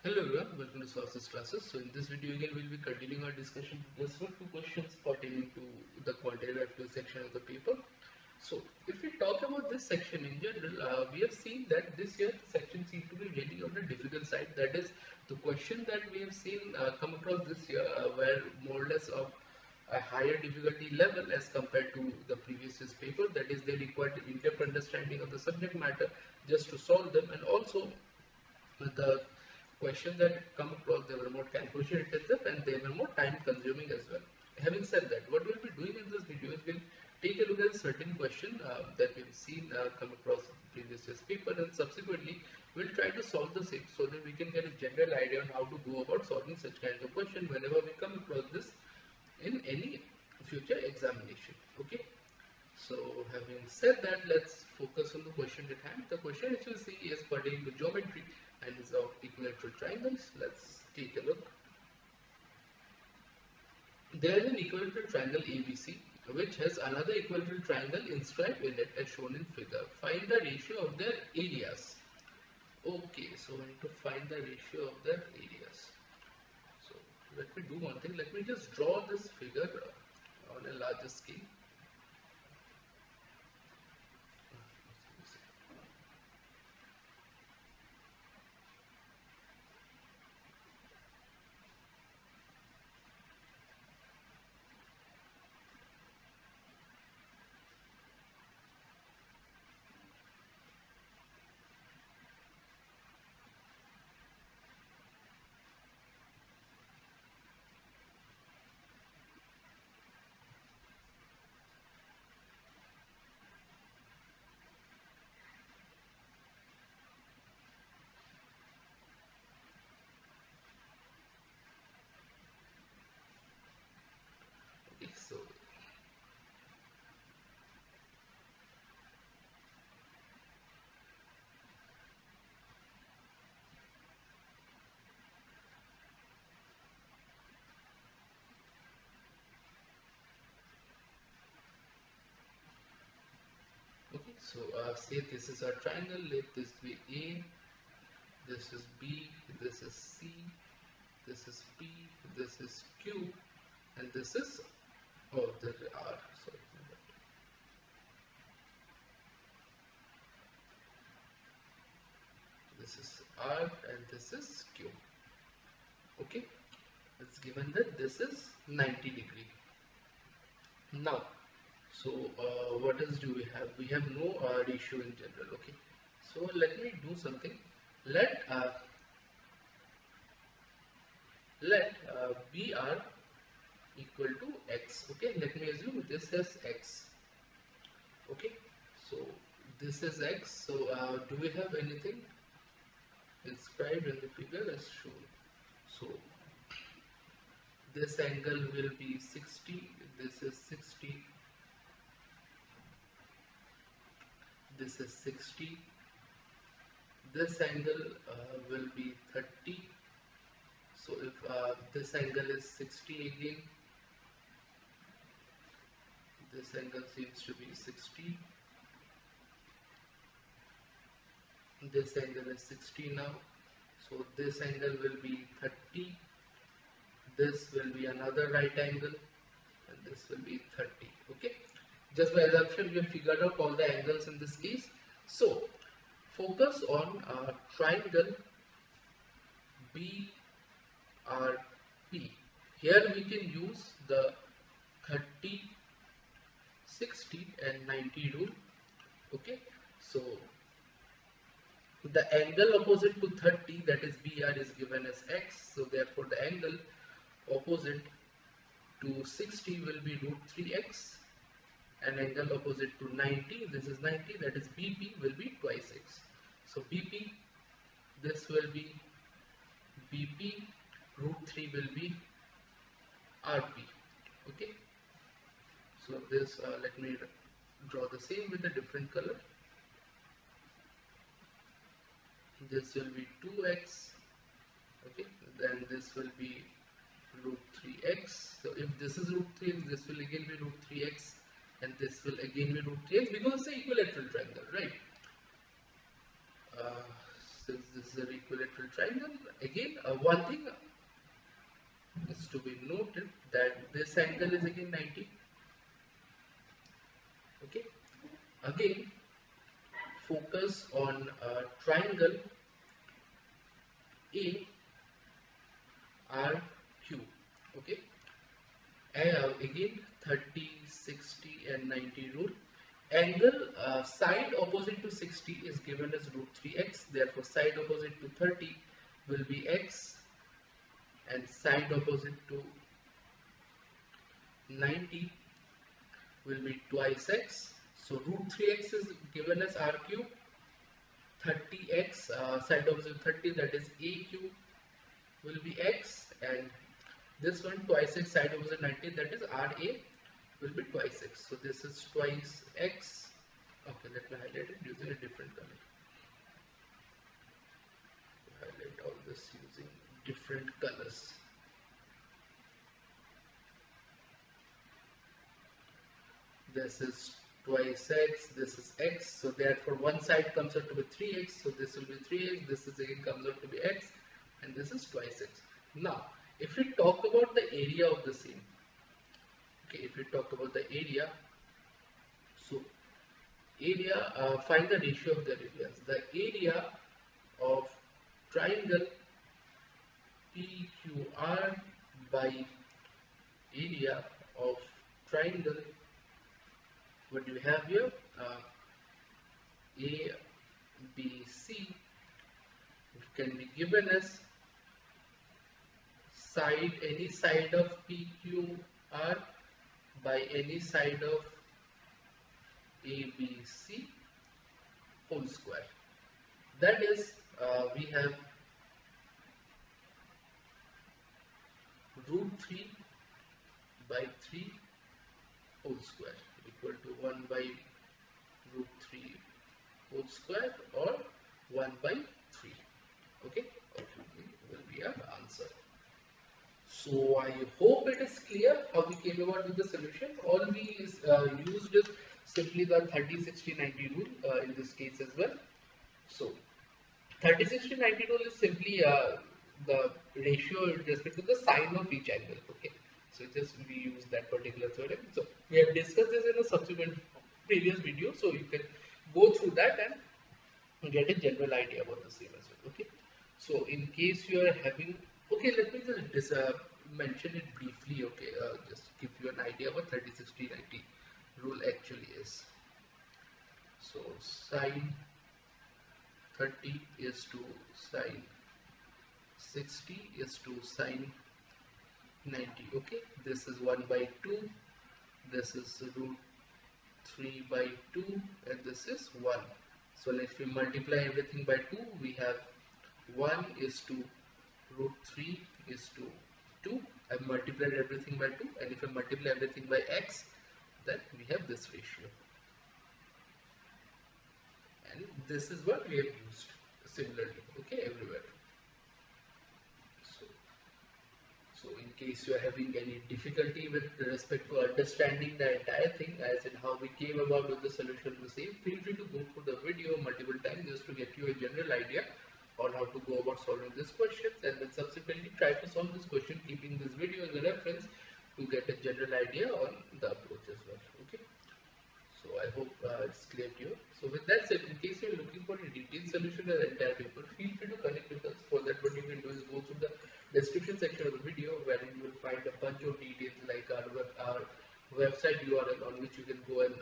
Hello everyone, welcome to Sources Classes. So in this video again we'll be continuing our discussion with just two questions pertaining to the quantitative aptitude section of the paper. So if we talk about this section in general, we have seen that this year the section seems to be really on the difficult side. That is, the question that we have seen come across this year were more or less of a higher difficulty level as compared to the previous year's paper. That is, they required in-depth understanding of the subject matter just to solve them, and also the questions that come across, they were more calculation intensive and they were more time consuming as well. Having said that, what we'll be doing in this video is we'll take a look at a certain question that we've seen come across previous year's paper, and subsequently we'll try to solve the same so that we can get a general idea on how to go about solving such kind of question whenever we come across this in any future examination. Okay. So having said that, let's focus on the question at hand. The question which you see is pertaining to geometry and is of equilateral triangles. Let's take a look. There is an equilateral triangle ABC which has another equilateral triangle inscribed in it as shown in figure. Find the ratio of their areas. Okay, so I need to find the ratio of their areas. So let me do one thing. Let me just draw this figure on a larger scale. So say this is our triangle. Let this be A, this is B, this is C, this is P, this is Q, and this is R. Sorry. This is R and this is Q. Okay, it's given that this is 90 degree. Now, so what else do we have? We have no ratio in general. Okay, so let me do something. Let BR equal to X. Okay, let me assume this is X. Okay, so this is X. So do we have anything inscribed in the figure as shown? So this angle will be 60, this is 60, this is 60, this angle will be 30. So if this angle is 60 again, this angle seems to be 60, this angle is 60 now, so this angle will be 30, this will be another right angle, and this will be 30. Okay, just by assumption we have figured out all the angles in this case. So focus on triangle BRP. Here we can use the 30, 60 and 90 rule. Okay, so the angle opposite to 30, that is BR, is given as X. So therefore the angle opposite to 60 will be root 3x, and angle opposite to 90, this is 90, that is BP, will be twice x. So BP, this will be BP, root 3 will be RP. Okay, so this let me draw the same with a different color. This will be 2x. Okay, then this will be root 3x. So if this is root 3x, this will again be root 3x, and this will again be root 3x, because it's an equilateral triangle, right? Since this is an equilateral triangle, again, one thing is to be noted that this angle is again 90. Okay. Again, focus on triangle ARQ. Okay. Again 30, 60 and 90 rule. Angle side opposite to 60 is given as root 3x. Therefore, side opposite to 30 will be x, and side opposite to 90 will be twice x. So root 3x is given as r cube. 30x side opposite 30, that is a cube, will be x, and this one twice x side opposite 90, that is ra, will be twice x. So this is twice x. Okay, let me highlight it using a different color. Highlight all this using different colors. This is twice x, this is x, so therefore one side comes out to be 3x, so this will be 3x, this is again comes out to be x, and this is twice x. Now, if we talk about the area of the same, okay, if we talk about the area, so area, find the ratio of the areas. The area of triangle PQR by area of triangle, what do we have here? ABC can be given as side, any side of PQR by any side of ABC whole square. That is, we have root 3 by 3 whole square equal to 1 by root 3 whole square or 1 by 3. Okay, will be our answer. So I hope it is clear how we came about with the solution. All we used is simply the 30, 60, 90 rule in this case as well. So 30, 60, 90 rule is simply the ratio with respect to the sine of each angle. Okay, so just we use that particular theorem. So we have discussed this in a subsequent previous video, so you can go through that and get a general idea about the same as well. Okay, so in case you are having, okay, let me just mention it briefly. Okay, just give you an idea what 30, 60, 90 rule actually is. So sine 30 is to sine 60 is to sine 90. Okay, this is 1 by 2, this is root 3 by 2, and this is 1. So let's we multiply everything by 2. We have 1 is to root 3 is to 2. I've multiplied everything by 2, and if I multiply everything by x, then we have this ratio. And this is what we have used similarly, okay, everywhere. So in case you are having any difficulty with respect to understanding the entire thing, as in how we came about with the solution to the same, feel free to go through the video multiple times just to get you a general idea on how to go about solving these questions, and then subsequently try to solve this question keeping this video as a reference to get a general idea on the approach as well. Okay, so I hope it's clear to you. So with that said, in case you're looking for a detailed solution of the entire paper, feel free to connect with us. For that, what you can do is go through the description section of the video, where you will find a bunch of details like our website URL on which you can go and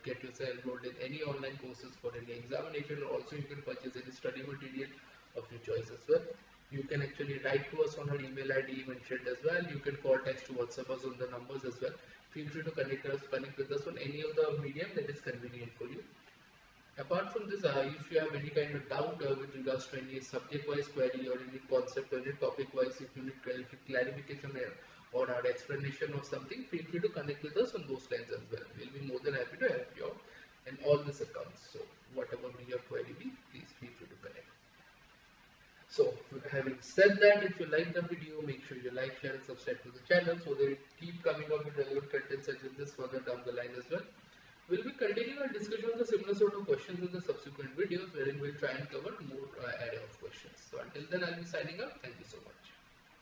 get yourself enrolled in any online courses for any examination. Also, you can purchase any study material of your choice as well. You can actually write to us on our email ID mentioned as well. You can call, text, to WhatsApp us on the numbers as well. Feel free to connect with us on any of the medium that is convenient for you. Apart from this, if you have any kind of doubt with regards to any subject-wise query or any concept or any topic-wise, if you need clarification or our explanation of something, feel free to connect with us on those lines as well. We'll be more than happy to help you out in all these accounts. So whatever may your query be, please feel free to connect. So having said that, if you like the video, make sure you like, share and subscribe to the channel so that it keep coming up with relevant content such as this further down the line as well. We'll be continuing our discussion on the similar sort of questions in the subsequent videos, wherein we'll try and cover more array of questions. So until then, I'll be signing up. Thank you so much.